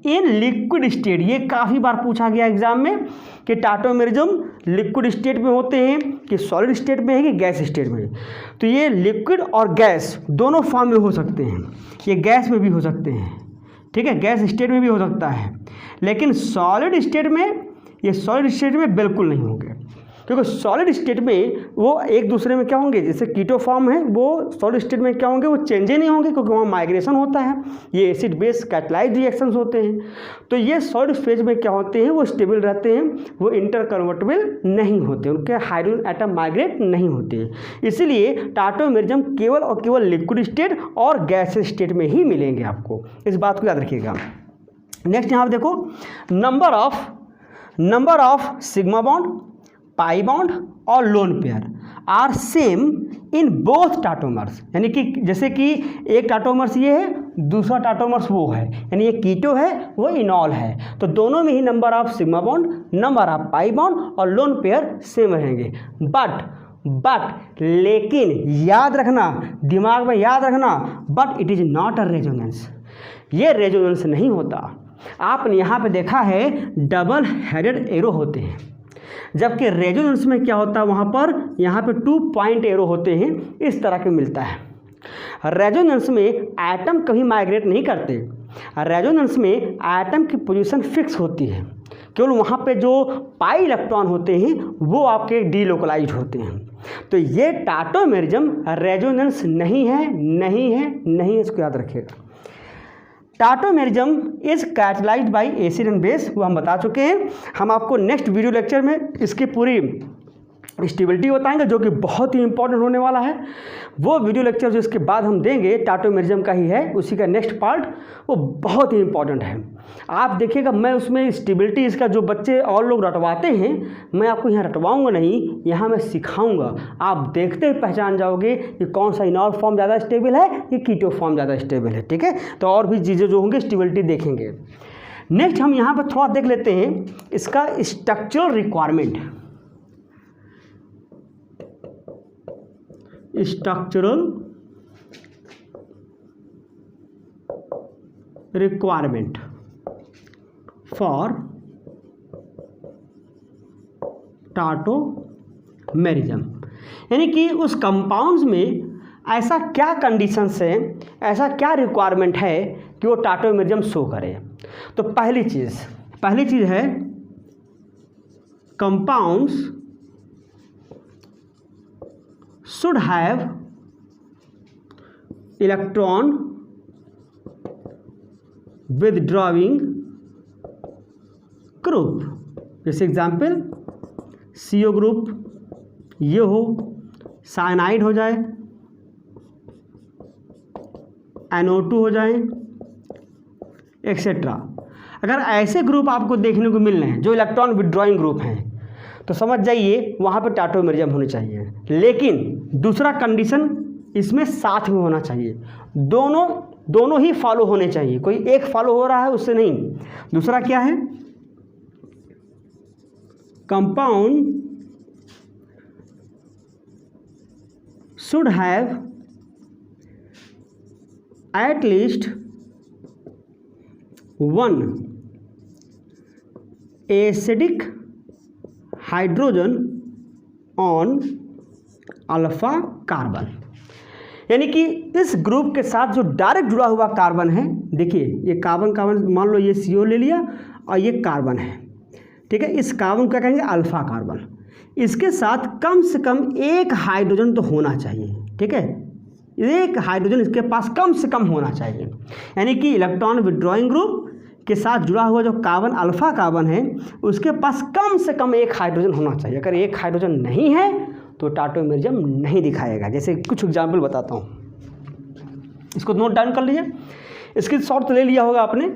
in liquid state. ये काफ़ी बार पूछा गया एग्जाम में कि टाटोमेरिज्म लिक्विड स्टेट में होते हैं कि सॉलिड स्टेट में है कि गैस स्टेट में। तो ये लिक्विड और गैस दोनों फॉर्म में हो सकते हैं, ये गैस में भी हो सकते हैं। ठीक है, गैस स्टेट में भी हो सकता है, लेकिन सॉलिड स्टेट में बिल्कुल नहीं होंगे, क्योंकि सॉलिड स्टेट में वो एक दूसरे में क्या होंगे, जैसे कीटो फॉर्म है वो सॉलिड स्टेट में क्या होंगे, वो चेंज ही नहीं होंगे, क्योंकि वहाँ माइग्रेशन होता है, ये एसिड बेस कैटालाइज्ड रिएक्शंस होते हैं। तो ये सॉलिड फेज में क्या होते हैं, वो स्टेबल रहते हैं, वो इंटरकन्वर्टेबल नहीं होते, उनके हाइड्रोजन एटम माइग्रेट नहीं होते। इसीलिए टाटोमेरिज्म केवल और केवल लिक्विड स्टेट और गैस स्टेट में ही मिलेंगे आपको, इस बात को याद रखिएगा। नेक्स्ट यहाँ पर देखो, number of sigma bond, pi bond और lone pair are same in both tautomers, यानी कि जैसे कि एक टाटोमर्स ये है, दूसरा टाटोमर्स वो है, यानी ये कीटो है वो इनॉल है, तो दोनों में ही number of sigma bond, number of pi bond और लोन पेयर सेम रहेंगे। बट लेकिन याद रखना, दिमाग में याद रखना, but it is not a resonance, ये रेजोनेंस नहीं होता। आपने यहाँ पे देखा है डबल हेडेड एरो होते हैं, जबकि रेजोनेंस में क्या होता है, वहाँ पर यहाँ पे 2 पॉइंट एरो होते हैं, इस तरह के मिलता है। रेजोनेंस में एटम कभी माइग्रेट नहीं करते, रेजोनेंस में एटम की पोजीशन फिक्स होती है, केवल वहाँ पे जो पाई इलेक्ट्रॉन होते हैं वो आपके डीलोकलाइज होते हैं। तो ये टाटोमेरिज्म रेजोनेंस नहीं है, इसको याद रखिएगा। Tautomerism is catalysed by acid and base, वो हम बता चुके हैं। हम आपको नेक्स्ट वीडियो लेक्चर में इसकी पूरी स्टेबिलिटी बताएंगे, जो कि बहुत ही इंपॉर्टेंट होने वाला है। वो वीडियो लेक्चर जो इसके बाद हम देंगे टाटोमेरिज्म का ही है, उसी का नेक्स्ट पार्ट, वो बहुत ही इंपॉर्टेंट है। आप देखिएगा, मैं उसमें स्टेबिलिटी इसका जो बच्चे और लोग रटवाते हैं, मैं आपको यहाँ रटवाऊंगा नहीं, यहाँ मैं सिखाऊंगा। आप देखते ही पहचान जाओगे कि कौन सा इनॉल फॉर्म ज़्यादा स्टेबल है, कि कीटो फॉर्म ज़्यादा स्टेबल है। ठीक है, तो और भी चीज़ें जो होंगी स्टेबिलिटी देखेंगे। नेक्स्ट हम यहाँ पर थोड़ा देख लेते हैं इसका structural requirement. Structural requirement for tautomerism, यानी कि उस कंपाउंड्स में ऐसा क्या कंडीशंस है, ऐसा क्या रिक्वायरमेंट है कि वो टाटोमेरिज्म शो करे। तो पहली चीज़ है compounds should have electron withdrawing group, जैसे एग्जाम्पल CO ग्रुप, ये हो साइनाइड हो जाए, NO2 हो जाए, एक्सेट्रा। अगर ऐसे ग्रुप आपको देखने को मिल रहे हैं जो इलेक्ट्रॉन विड्रॉइंग ग्रुप हैं, तो समझ जाइए वहाँ पर टाटोमेरिज्म होनी चाहिए। लेकिन दूसरा कंडीशन इसमें साथ में होना चाहिए, दोनों ही फॉलो होने चाहिए, कोई एक फॉलो हो रहा है उससे नहीं। दूसरा क्या है, compound should have at least one acidic hydrogen on alpha carbon, यानी कि इस ग्रुप के साथ जो डायरेक्ट जुड़ा हुआ कार्बन है, देखिए ये कार्बन मान लो ये CO ले लिया और ये कार्बन है, ठीक है, इस कार्बन क्या कहेंगे अल्फा कार्बन, इसके साथ कम से कम एक हाइड्रोजन तो होना चाहिए। ठीक है, एक हाइड्रोजन इसके पास कम से कम होना चाहिए, यानी कि इलेक्ट्रॉन विड्रॉइंग ग्रुप के साथ जुड़ा हुआ जो कार्बन अल्फा कार्बन है, उसके पास कम से कम एक हाइड्रोजन होना चाहिए। अगर एक हाइड्रोजन नहीं है तो टाटोमेरिज्म नहीं दिखाएगा। जैसे कुछ एग्जाम्पल बताता हूँ, इसको नोट डाउन कर लीजिए। इसकी शॉर्ट तो ले लिया होगा आपने,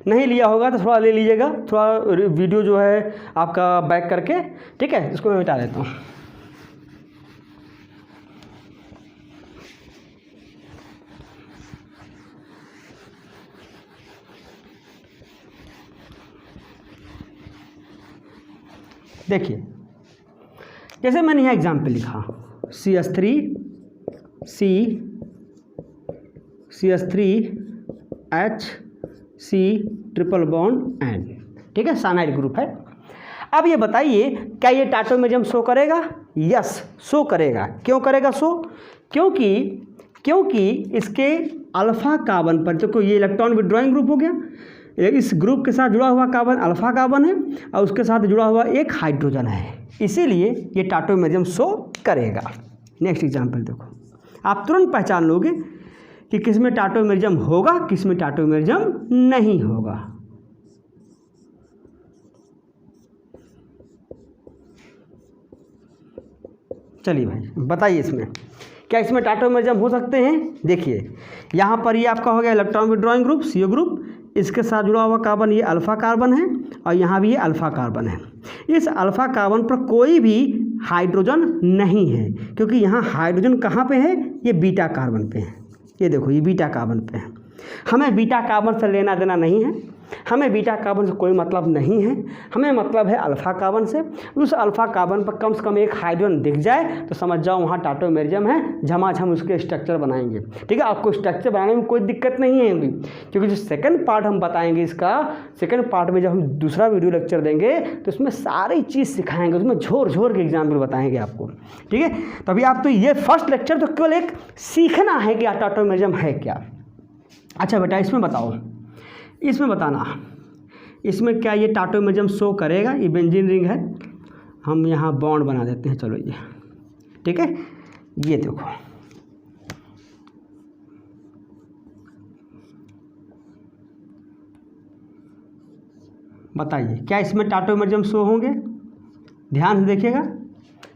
नहीं लिया होगा तो थोड़ा ले लीजिएगा, थोड़ा वीडियो जो है आपका बैक करके, ठीक है, इसको मैं मिटा देता हूँ। देखिए, जैसे मैंने यहाँ एग्जाम्पल लिखा CH3H ट्रिपल बॉन्ड N, ठीक है, साइनाइड ग्रुप है। अब ये बताइए क्या ये टाटोमेरिज्म शो करेगा? यस, शो करेगा। क्यों करेगा शो? क्योंकि इसके अल्फा कार्बन पर, देखो ये इलेक्ट्रॉन विड्रॉइंग ग्रुप हो गया, इस ग्रुप के साथ जुड़ा हुआ कार्बन अल्फा कार्बन है और उसके साथ जुड़ा हुआ एक हाइड्रोजन है, इसीलिए ये टाटोमेरिज्म शो करेगा। नेक्स्ट एग्जांपल देखो, आप तुरंत पहचान लोगे कि किस में टाटोमेरिज्म होगा, किस में टाटोमेरिज्म नहीं होगा। चलिए भाई बताइए, इसमें क्या इसमें टाटोमेरिज्म हो सकते हैं? देखिए यहाँ पर ये आपका हो गया electron withdrawing group CO group, इसके साथ जुड़ा हुआ कार्बन ये अल्फा कार्बन है और यहाँ भी ये अल्फा कार्बन है। इस अल्फा कार्बन पर कोई भी हाइड्रोजन नहीं है, क्योंकि यहाँ हाइड्रोजन कहाँ पे है? ये बीटा कार्बन पे है। ये देखो ये बीटा कार्बन पे है। हमें बीटा कार्बन से लेना देना नहीं है, हमें बीटा कार्बन से कोई मतलब नहीं है, हमें मतलब है अल्फा कार्बन से। उस अल्फा कार्बन पर कम से कम एक हाइड्रोजन दिख जाए तो समझ जाओ वहाँ टाटोमेरिज्म है, झमाझम उसके स्ट्रक्चर बनाएंगे। ठीक है, आपको स्ट्रक्चर बनाने में कोई दिक्कत नहीं है, क्योंकि जो सेकंड पार्ट हम बताएंगे इसका, सेकंड पार्ट में जब हम दूसरा वीडियो लेक्चर देंगे तो उसमें सारी चीज़ सिखाएंगे, उसमें झोर के एग्जाम्पल बताएंगे आपको। ठीक है, तभी आप तो ये फर्स्ट लेक्चर तो केवल एक सीखना है कि टाटोमेरिज्म है क्या। अच्छा बेटा इसमें बताओ, इसमें बताना, इसमें क्या ये टाटोमेरिज्म शो करेगा? ये बेंजीन रिंग है, हम यहाँ बॉन्ड बना देते हैं, चलो ये, ठीक है, ये देखो बताइए क्या इसमें टाटोमरिज्म शो होंगे? ध्यान से देखिएगा,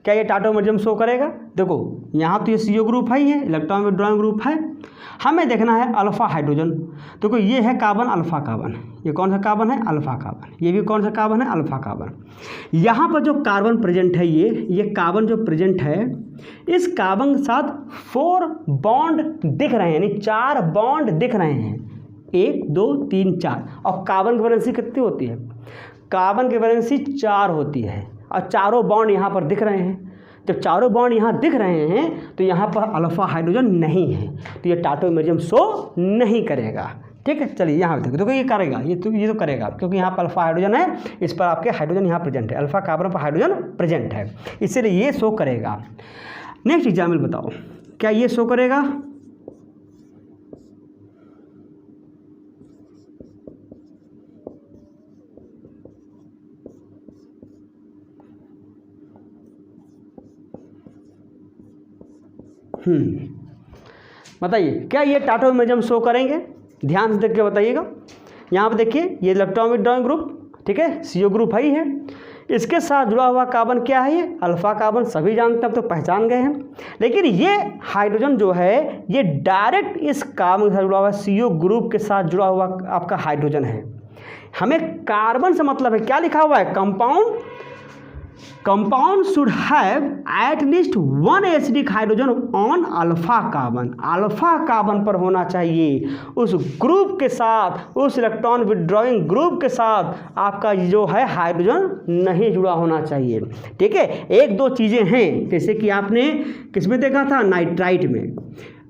क्या ये टाटोमरिज्म शो करेगा? देखो यहाँ तो ये CO ग्रुप है, ये इलेक्ट्रॉन विड्रॉइंग ग्रुप है, हमें देखना है अल्फा हाइड्रोजन। देखो ये है कार्बन, अल्फा कार्बन, ये कौन सा कार्बन है? Alpha carbon. ये भी कौन सा कार्बन है? Alpha carbon. यहाँ पर जो कार्बन प्रेजेंट है, ये कार्बन जो प्रेजेंट है, इस कार्बन के साथ 4 बॉन्ड दिख रहे हैं, यानी 4 बॉन्ड दिख रहे हैं, 1 2 3 4। और कार्बन की वैलेंसी कितनी होती है? कार्बन की वैलेंसी 4 होती है, और चारों बॉन्ड यहाँ पर दिख रहे हैं। जब चारों बॉन्ड यहाँ दिख रहे हैं तो यहाँ पर अल्फा हाइड्रोजन नहीं है, तो ये टाटोमरिज्म शो नहीं करेगा। ठीक है, चलिए यहाँ देखो, देखो ये करेगा, ये तो करेगा, क्योंकि यहाँ पर अल्फा हाइड्रोजन है, इस पर आपके हाइड्रोजन यहाँ प्रेजेंट है, अल्फा कार्बन पर हाइड्रोजन प्रेजेंट है, इसलिए ये शो करेगा। नेक्स्ट एग्जाम्पल बताओ, क्या ये शो करेगा? बताइए क्या ये टाटोमरिज्म शो करेंगे? ध्यान से देख के बताइएगा। यहाँ पे देखिए ये इलेक्ट्रॉन विड्रॉइंग ग्रुप, ठीक है, CO ग्रुप है ही है, इसके साथ जुड़ा हुआ कार्बन क्या है? ये अल्फा कार्बन, सभी जानते हैं, अब तो पहचान गए हैं। लेकिन ये हाइड्रोजन जो है ये डायरेक्ट इस कार्बन के साथ जुड़ा हुआ CO ग्रुप के साथ जुड़ा हुआ आपका हाइड्रोजन है। हमें कार्बन से मतलब है, क्या लिखा हुआ है? Compound should have at least 1 acidic hydrogen on alpha carbon. Alpha carbon पर होना चाहिए, उस ग्रुप के साथ, उस इलेक्ट्रॉन विड्रॉइंग ग्रुप के साथ आपका जो है हाइड्रोजन नहीं जुड़ा होना चाहिए। ठीक है, 1-2 चीज़ें हैं, जैसे कि आपने किसमें देखा था? नाइट्राइट में,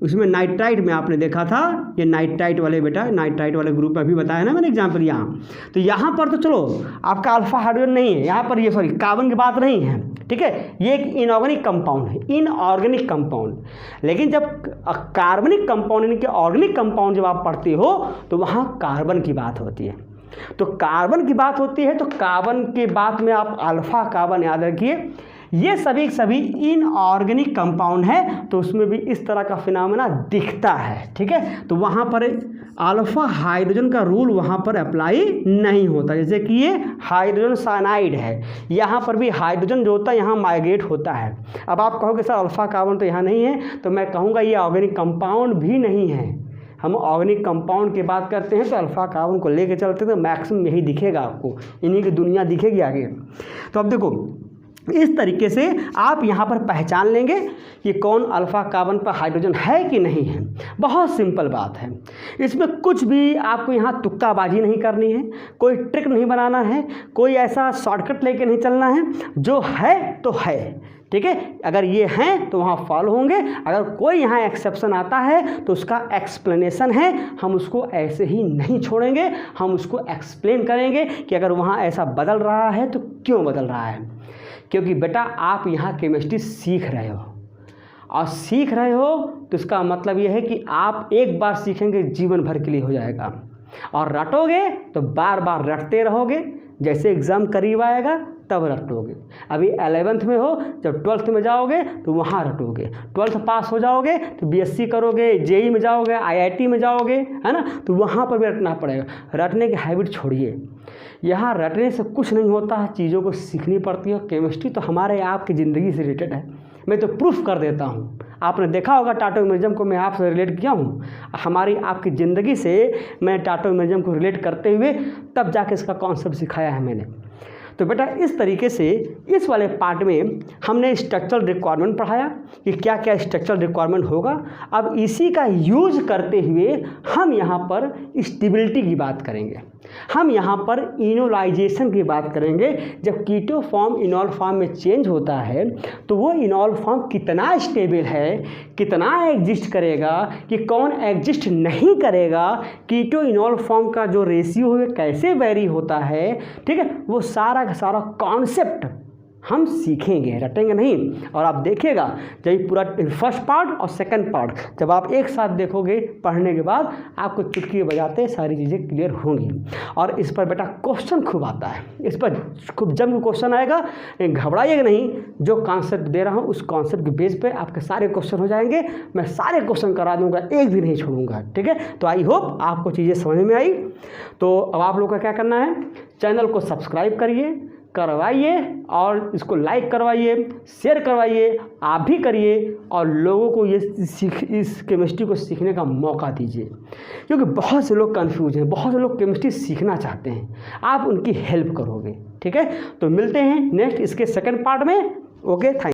उसमें नाइट्राइट में आपने देखा था, ये नाइट्राइट वाले बेटा, नाइट्राइट वाले ग्रुप में भी बताया ना मैंने एग्जाम्पल यहाँ। तो यहाँ पर तो चलो आपका अल्फा हाइड्रोजन नहीं है, यहाँ पर ये सॉरी कार्बन की बात नहीं है। ठीक है, ये एक इनऑर्गेनिक कंपाउंड है, इनऑर्गेनिक कंपाउंड। लेकिन जब कार्बनिक कंपाउंड यानी कि ऑर्गेनिक कंपाउंड जब आप पढ़ते हो तो वहाँ कार्बन की बात होती है। तो कार्बन की बात होती है, तो कार्बन के बाद में आप अल्फा कार्बन याद रखिए, ये सभी इनऑर्गेनिक कंपाउंड है, तो उसमें भी इस तरह का फिनोमेना दिखता है। ठीक है, तो वहाँ पर अल्फा हाइड्रोजन का रूल वहाँ पर अप्लाई नहीं होता। जैसे कि ये हाइड्रोजन साइनाइड है, यहाँ पर भी हाइड्रोजन जो होता है यहाँ माइग्रेट होता है। अब आप कहोगे सर अल्फा कार्बन तो यहाँ नहीं है, तो मैं कहूँगा ये ऑर्गेनिक कंपाउंड भी नहीं है। हम ऑर्गेनिक कंपाउंड की बात करते हैं तो अल्फा कार्बन को लेके चलते हैं, तो मैक्सिमम यही दिखेगा आपको, इन्हीं की दुनिया दिखेगी आगे। तो अब देखो इस तरीके से आप यहाँ पर पहचान लेंगे कि कौन अल्फा कार्बन पर हाइड्रोजन है कि नहीं है। बहुत सिंपल बात है, इसमें कुछ भी आपको यहाँ तुक्काबाजी नहीं करनी है, कोई ट्रिक नहीं बनाना है, कोई ऐसा शॉर्टकट लेके नहीं चलना है, जो है तो है। ठीक है, अगर ये हैं तो वहाँ फॉलो होंगे, अगर कोई यहाँ एक्सेप्शन आता है तो उसका एक्सप्लेनेशन है, हम उसको ऐसे ही नहीं छोड़ेंगे, हम उसको एक्सप्लेन करेंगे कि अगर वहाँ ऐसा बदल रहा है तो क्यों बदल रहा है। क्योंकि बेटा आप यहाँ केमिस्ट्री सीख रहे हो, और सीख रहे हो तो इसका मतलब ये है कि आप एक बार सीखेंगे जीवन भर के लिए हो जाएगा, और रटोगे तो बार बार रटते रहोगे, जैसे एग्ज़ाम करीब आएगा तब रटोगे। अभी 11th में हो, जब 12th में जाओगे तो वहाँ रटोगे, 12th पास हो जाओगे तो BSc करोगे, JEE में जाओगे, IIT में जाओगे, है ना, तो वहाँ पर भी रटना पड़ेगा। रटने की हैबिट छोड़िए, यहाँ रटने से कुछ नहीं होता है, चीज़ों को सीखनी पड़ती है। केमिस्ट्री तो हमारे आपकी ज़िंदगी से रिलेटेड है, मैं तो प्रूफ कर देता हूँ। आपने देखा होगा टाटोमरिज्म को मैं आपसे रिलेट किया हूँ, हमारी आपकी ज़िंदगी से मैं टाटोमरिज्म को रिलेट करते हुए तब जाके इसका कॉन्सेप्ट सिखाया है मैंने। तो बेटा इस तरीके से इस वाले पार्ट में हमने स्ट्रक्चरल रिक्वायरमेंट पढ़ाया कि क्या क्या स्ट्रक्चरल रिक्वायरमेंट होगा। अब इसी का यूज करते हुए हम यहाँ पर स्टेबिलिटी की बात करेंगे, हम यहाँ पर इनोलाइजेशन की बात करेंगे। जब कीटो फॉर्म इनॉल फॉर्म में चेंज होता है तो वो इनॉल फॉर्म कितना स्टेबल है, कितना एग्जिस्ट करेगा, कि कौन एग्जिस्ट नहीं करेगा, कीटो इनॉल फॉर्म का जो रेशियो है कैसे वेरी होता है। ठीक है, वो सारा का सारा कॉन्सेप्ट हम सीखेंगे, रटेंगे नहीं। और आप देखिएगा जब ये पूरा फर्स्ट पार्ट और सेकंड पार्ट जब आप एक साथ देखोगे पढ़ने के बाद, आपको चुटकी बजाते सारी चीज़ें क्लियर होंगी। और इस पर बेटा क्वेश्चन खूब आता है, इस पर खूब जम क्वेश्चन आएगा, घबराइएगा नहीं। जो कॉन्सेप्ट दे रहा हूँ उस कॉन्सेप्ट के बेस पे आपके सारे क्वेश्चन हो जाएंगे, मैं सारे क्वेश्चन करा दूंगा, एक भी नहीं छोड़ूंगा, ठीक है। तो आई होप आपको चीज़ें समझ में आई। तो अब आप लोग का क्या करना है, चैनल को सब्सक्राइब करवाइए और इसको लाइक करवाइए, शेयर करवाइए, आप भी करिए और लोगों को इस केमिस्ट्री को सीखने का मौका दीजिए, क्योंकि बहुत से लोग कंफ्यूज हैं, बहुत से लोग केमिस्ट्री सीखना चाहते हैं, आप उनकी हेल्प करोगे, ठीक है। तो मिलते हैं नेक्स्ट इसके सेकंड पार्ट में। Okay, thank